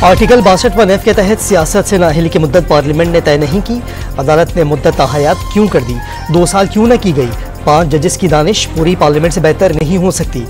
Article 62(f) के तहत सियासत से नाअहली की मुद्दत पार्लियामेंट ने तय नहीं की। अदालत ने मुद्दत ताहयात क्यों कर दी? 2 साल क्यों न की गई? 5 जजेस की दानिश पूरी पार्लियामेंट से बेहतर नहीं हो सकती।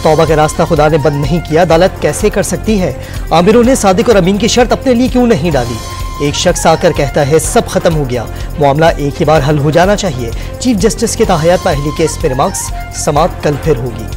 तौबा का रास्ता खुदा ने बंद नहीं किया, अदालत कैसे कर सकती है? आमिरों ने सादिक और अमीन की शर्त अपने लिए क्यों नहीं डाली? एक शख्स आकर कहता है सब खत्म हो गया, मामला एक ही बार हल हो जाना चाहिए। चीफ जस्टिस के ताहयात नाअहली केस पे रिमार्क्स, समाअत कल फिर होगी।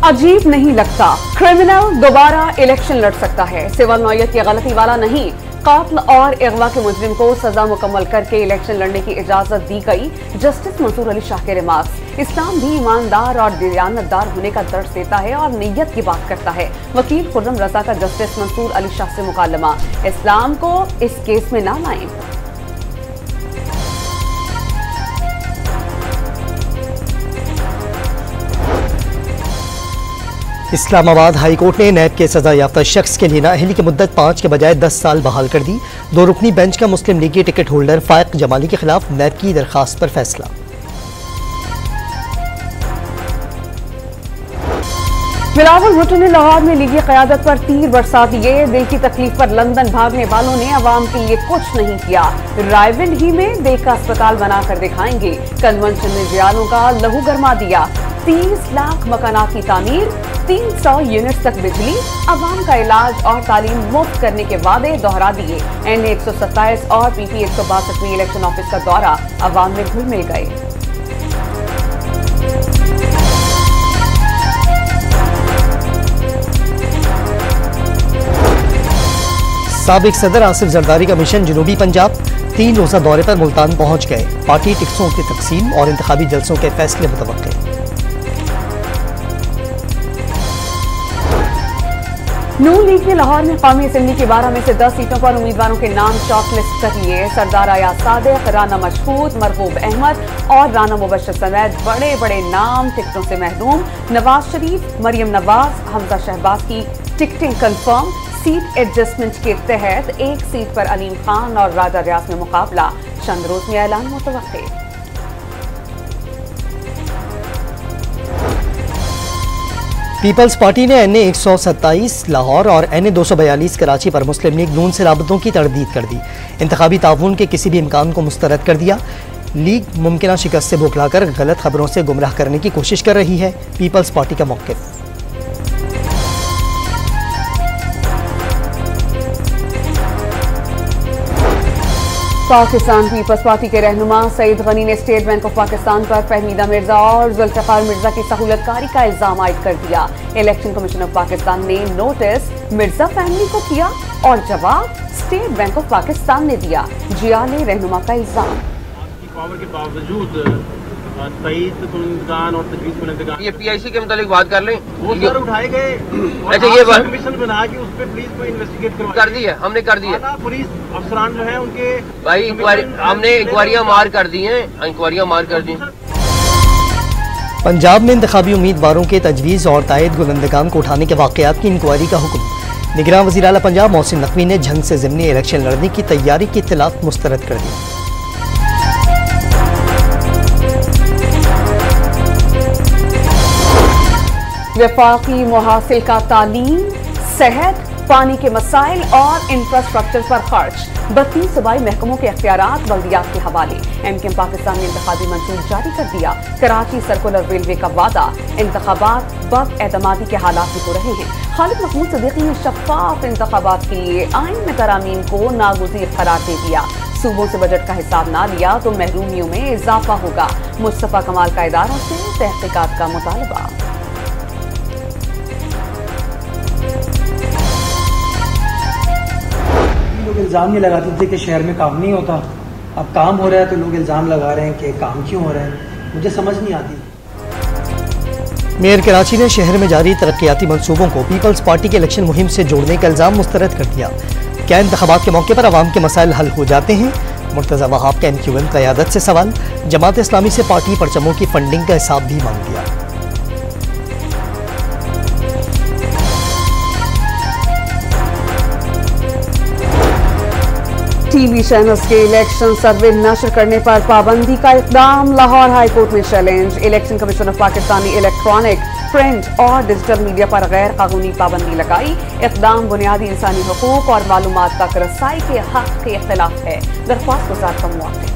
अजीब नहीं लगता, क्रिमिनल दोबारा इलेक्शन लड़ सकता है। सिविल नौयत की गलती वाला नहीं, कात्ल और अगवा के मुजरिम को सजा मुकम्मल करके इलेक्शन लड़ने की इजाजत दी गई। जस्टिस मंसूर अली शाह के रिमार्क्स, इस्लाम भी ईमानदार और दियानतदार होने का दर्ज देता है और नीयत की बात करता है। वकील खुर्रम रजा का जस्टिस मंसूर अली शाह से मुकालमा, इस्लाम को इस केस में ना लाएं। इस्लामाबाद हाई कोर्ट ने नैब के सजा याफ्ता शख्स के लिए नाअहली की मुद्दत 5 के बजाय 10 साल बहाल कर दी। 2 रुकनी बेंच का मुस्लिम लीग की टिकट होल्डर फाइक जमाली के खिलाफ नैब की दरखास्त पर फैसला। बिलावल भुट्टो ने लाहौर में लीगी क़यादत पर तीर बरसा दिए। दिल की तकलीफ पर लंदन भागने वालों ने अवाम के लिए कुछ नहीं किया। रायविंड ही में दिल का अस्पताल बनाकर दिखाएंगे। कन्वेंशन में जियालों का लहू गरमा दिया। 30 लाख मकानात की तामीर, 300 यूनिट तक बिजली, अवाम का इलाज और तालीम मुफ्त करने के वादे दोहरा दिए। NA 127 और PP 162 में इलेक्शन ऑफिस का दौरा, अवाम में घुल मिल गए। साबिक सदर आसिफ जरदारी का मिशन जनूबी पंजाब 3 रोजा दौरे पर मुल्तान पहुंच गए। पार्टी टिकटों की तकसीम और इंतखाबी जलसों के फैसले मुतवक्के। नून लीग ने लाहौर में कौमी असेंबली की 12 में से 10 सीटों पर उम्मीदवारों के नाम शॉर्टलिस्ट कर लिए। सरदार अयाज सादिक, राना मशहूद, मरगूब अहमद और राना मुबशर समेत बड़े बड़े नाम टिकटों से महरूम। नवाज शरीफ, मरियम नवाज, हमजा शहबाज की टिकटिंग कंफर्म। सीट एडजस्टमेंट के तहत एक सीट पर अलीम खान और राजा रियाज में मुकाबला। चंद रोज में ऐलान मुतवक्के। पीपल्स पार्टी ने NA 127 लाहौर और NA 242 कराची पर मुस्लिम लीग नून से राबतों की तरदीद कर दी। इंतखाबी ताउन के किसी भी इम्कान को मुस्तरद कर दिया। लीग मुमकिन शिकस्त से बौखलाकर गलत खबरों से गुमराह करने की कोशिश कर रही है। पीपल्स पार्टी का मौक़िफ़। पाकिस्तान पीपल्स पार्टी के रहनुमा सईद गनी ने स्टेट बैंक ऑफ पाकिस्तान पर फहमीदा मिर्जा और जुल्फ़िकार मिर्जा की सहूलतकारी का इल्जाम आयद कर दिया। इलेक्शन कमीशन ऑफ पाकिस्तान ने नोटिस मिर्जा फैमिली को किया और जवाब स्टेट बैंक ऑफ पाकिस्तान ने दिया। जियाले रहनुमा का इल्जाम, पावर के बावजूद ये PIC के मुतालिक बात कर लें, वो सर उठाए गए। अच्छा, ये बात कमीशन बना के उस पर पुलिस को इन्वेस्टिगेट कर दी है, हमने कर दी है। पुलिस अफसरान जो है उनके भाई हमने इंक्वायरियां मार कर दी हैं, इंक्वायरियां मार कर दी। पंजाब में इंतखाबी उम्मीदवारों के तजवीज़ और तायद गुलंदगान को उठाने के वाक़यात की इंक्वायरी का हुक्म। निगरान वज़ीर आला पंजाब मोहसिन नकवी ने झंग से ज़िमनी इलेक्शन लड़ने की तैयारी की इत्तलात मुस्तरद कर दी। वफाकी मुहासिल का तालीम, सेहत, पानी के मसाइल और इंफ्रास्ट्रक्चर पर खर्च। 32 सूबाई महकमों के इख्तियारात बल्दियात के हवाले। MKM पाकिस्तान ने इंतखाबी मंशूर जारी कर दिया। कराची सर्कुलर रेलवे का वादा, इंतखाबात बद-एतमादी के हालात में हो रहे हैं। खालिद महमूद सिद्दीकी ने शफाफ इंतखाबात के लिए आइन में तरामीम को नागुज़ीर करार दे दिया। सूबों से बजट का हिसाब ना लिया तो महरूमियों में इजाफा होगा। मुस्तफा कमाल का इदारों से तहकीकात का मुतालबा। लोग इल्ज़ाम नहीं लगाते थे कि शहर में काम नहीं होता, अब काम हो रहा है तो लोग इल्ज़ाम लगा रहे हैं कि काम क्यों हो रहा है। मुझे समझ नहीं आती। मेयर कराची ने शहर में जारी तरक्याती मंसूबों को पीपल्स पार्टी के इलेक्शन मुहिम से जोड़ने का इल्ज़ाम मुस्तरद कर दिया। क्या इंतखाबात के मौके पर आवाम के मसाइल हल हो जाते हैं? मुर्तज़ा वहाब का MQM क़यादत से सवाल। जमात इस्लामी से पार्टी परचमों की फंडिंग का हिसाब भी मांग दिया। टीवी चैनल्स के इलेक्शन सर्वे नशर करने पर पाबंदी का इकदाम, लाहौर हाई कोर्ट में challenge. Election commission of Pakistan ने इलेक्ट्रॉनिक, प्रिंट और डिजिटल मीडिया पर गैर कानूनी पाबंदी लगाई। इकदाम बुनियादी इंसानी हुकूक और मालूमात तक रसाई के हक के खिलाफ है। दरख्वास्त गुजार का मुआवजा।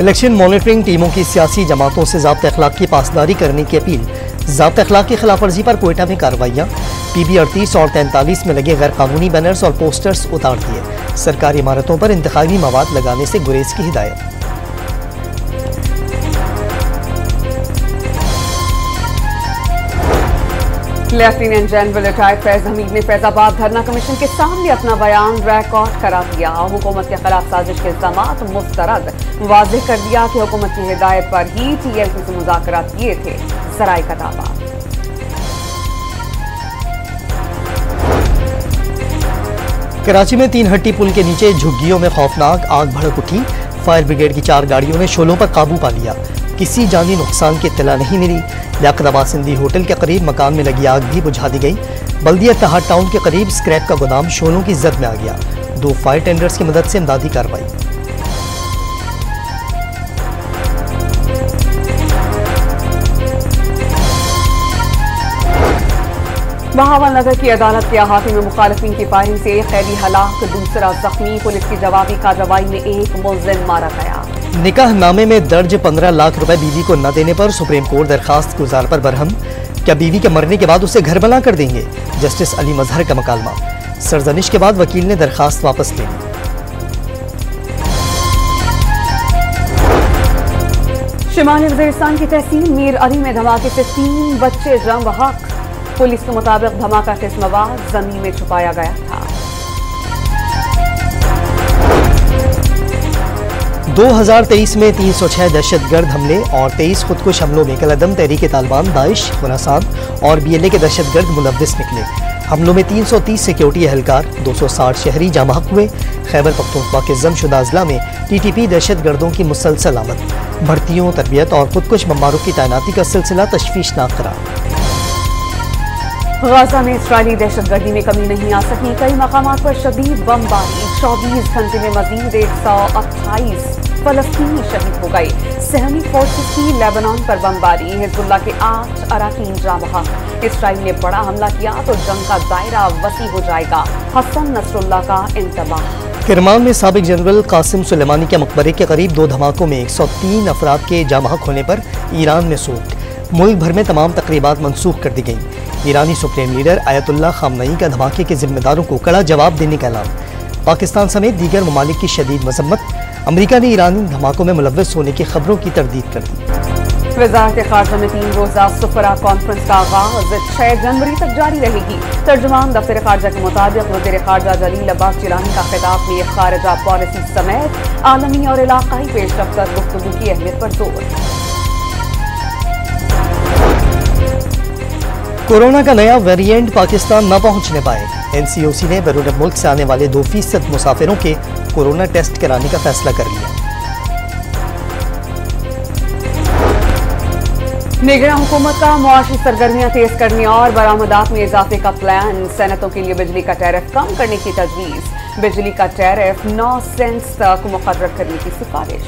इलेक्शन मॉनिटरिंग टीमों की सियासी जमातों से ज़ाब्ते अखलाक की पासदारी करने की अपील। ज़ाब्ते अखलाक की खिलाफ वर्जी पर कोयटा में कार्रवाइयाँ। PB 38 और 43 में लगे गैर कानूनी बैनर्स और पोस्टर्स उतार दिए। सरकारी इमारतों पर इंतखाबी मवाद लगाने से गुरेज की हिदायत। Lieutenant general retired Faiz Hamid ने फैजाबाद धरना कमीशन के सामने अपना बयान रिकॉर्ड करा दिया। हुकूमत के खिलाफ साजिश के इल्जामात मुस्तरद, वाज़ेह कर दिया कि हुकूमत की हिदायत पर ही TLP से मुज़ाकरात किए थे। ज़राए का दावा। कराची में 3 हट्टी पुल के नीचे झुग्गियों में खौफनाक आग भड़क उठी। फायर ब्रिगेड की 4 गाड़ियों ने शोलों पर काबू पा लिया। किसी जानी नुकसान की इत्तला नहीं मिली। लियाकत सिंधी होटल के करीब मकान में लगी आग भी बुझा दी गई। बल्दिया इत्तेहाद टाउन के करीब स्क्रैप का गोदाम शोलों की जद में आ गया। 2 फायर टेंडर्स की मदद से इमदादी कार्रवाई। बहावल नगर की अदालत के अहाते में मुखालिफिन की फायरिंग से एक कैदी हलाक, दूसरा जख्मी। पुलिस की जवाबी कार्रवाई में एक मुलजिम मारा गया। निकाह नामे में दर्ज 15 लाख रुपए बीवी को न देने पर सुप्रीम कोर्ट दरखास्त गुजार पर बरहम। क्या बीवी के मरने के बाद उसे घर बना कर देंगे? जस्टिस अली मजहर का मकालमा। सरजनिश के बाद वकील ने दरखास्त वापस ले ली। शिमाली वज़ीरिस्तान की तहसील मीर अली में धमाके से 3 बच्चे जम बहक। पुलिस के मुताबिक धमाका किस मवाद जमीन में छुपाया गया था। 2023 में 306 दहशतगर्द हमले और 23 खुदकुश हमलों में कलअदम तहरीक तालिबान, दाइश, खुरासान और BLA के दहशतगर्द मुलव्विस निकले। हमलों में 330 सिक्योरिटी एहलकार, 260 शहरी जाँ बहक हुए। खैबर पख्तूनख्वा के जमशुदा अजला में TTP दहशतगर्दों की मुसलसल आमद। भर्तियों, तरबियत और खुदकुश बमबारों की तैनाती का सिलसिला तशवीशनाक करार। गाजा में इसराइली दहशतगर्दी में कमी नहीं आ सकी। कई मकामात पर शदीद बमबारी। 24 घंटे में मजीद 128 फलस्तीनी शहीद हो गए। सहमी फोर्सेस की लेबनान पर बमबारी। हिजबुल्लाह के 8 अराकीन जाँ बहक। इसराइल ने बड़ा हमला किया तो जंग का दायरा वसी हो जाएगा। हसन नसरुल्लाह का इंतबाह। किरमान में साबिक जनरल कासिम सुलेमानी के मकबरे के करीब 2 धमाकों में 103 अफराद के जाँ बहक होने पर ईरान में सोग। मुल्क भर में तमाम तकरीबात मनसूख कर दी गईं। ईरानी सुप्रीम लीडर आयतुल्लाह खामनई का धमाके के जिम्मेदारों को कड़ा जवाब देने का ऐलान। पाकिस्तान समेत दीगर ममालिक की शदीद मजम्मत। अमरीका ने ईरानी धमाकों में मुलव्वस होने की खबरों की तरदीद कर दी। वज़ारत ख़ारजा में 3 रोज़ा सुफरा कॉन्फ्रेंस का आगाज़ 6 जनवरी तक जारी रहेगी। तर्जुमान दफ्तर ख़ारजा के मुताबिक वज़ीर ख़ारजा जलील अब्बास जिलानी का खिताब में ख़ारजा पॉलिसी समेत आलमी और इलाक़ाई पेशरफ्त पर गुफ्तगू की अहमियत पर जोर। कोरोना का नया वेरिएंट पाकिस्तान न पहुंचने पाए। NCOC ने बैरून मुल्क से आने वाले 2% मुसाफिरों के कोरोना टेस्ट कराने का फैसला कर लिया। निगरान हुकूमत का मुआशी सरगर्मियां तेज करने और बरामदात में इजाफे का प्लान। सनतों के लिए बिजली का टैरिफ कम करने की तजवीज़। बिजली का टैरिफ 9 सेंट्स तक मुकर्रर करने की सिफारिश।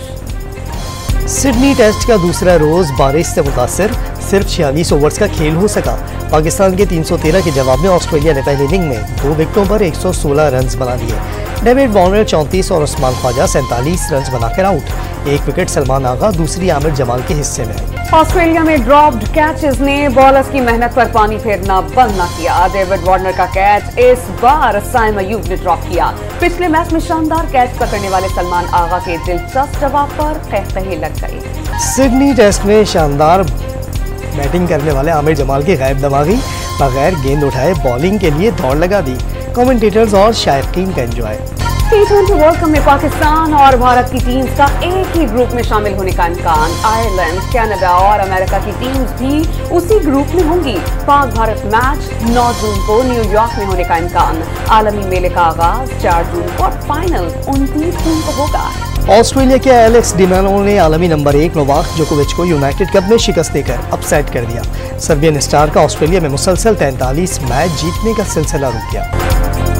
सिडनी टेस्ट का दूसरा रोज बारिश से मुतासर। सिर्फ 46 ओवर्स का खेल हो सका। पाकिस्तान के 313 के जवाब में ऑस्ट्रेलिया ने पहली इनिंग में 2 विकेटों पर 116 रन बना लिए। डेविड वार्नर 34 और उस्मान ख्वाजा 47 रन बनाकर आउट। 1 विकेट सलमान आगा, दूसरी आमिर जमाल के हिस्से में आई। ऑस्ट्रेलिया में ड्रॉप्ड कैचेस ने बॉलर्स की मेहनत पर पानी फेरना बंद न किया। डेविड वार्नर का कैच इस बार साइम अयूब ने ड्रॉप किया। पिछले मैच में शानदार कैच पकड़ने वाले सलमान आगा के दिलचस्प जवाब पर कहकहे लग गए। सिडनी टेस्ट में शानदार बैटिंग करने वाले आमिर जमाल की गैब दमागी बगैर गेंद उठाए बॉलिंग के लिए दौड़ लगा दी। कमेंटेटर्स और शायकीन का एंजॉय। T20 वर्ल्ड कप में पाकिस्तान और भारत की टीम्स का एक ही ग्रुप में शामिल होने का इम्कान। आयरलैंड, कनाडा और अमेरिका की टीम्स भी उसी ग्रुप में होंगी। पाक भारत मैच 9 जून को न्यूयॉर्क में होने का इम्कान। आलमी मेले का आगाज 4 जून को और फाइनल 29 जून को होगा। ऑस्ट्रेलिया के एलेक्स डिमेलो ने आलमी नंबर 1 नोवाक जोकोविच को यूनाइटेड कप में शिकस्त देकर अपसेट कर दिया। सर्बियन स्टार का ऑस्ट्रेलिया में मुसलसल 43 मैच जीतने का सिलसिला रुक गया।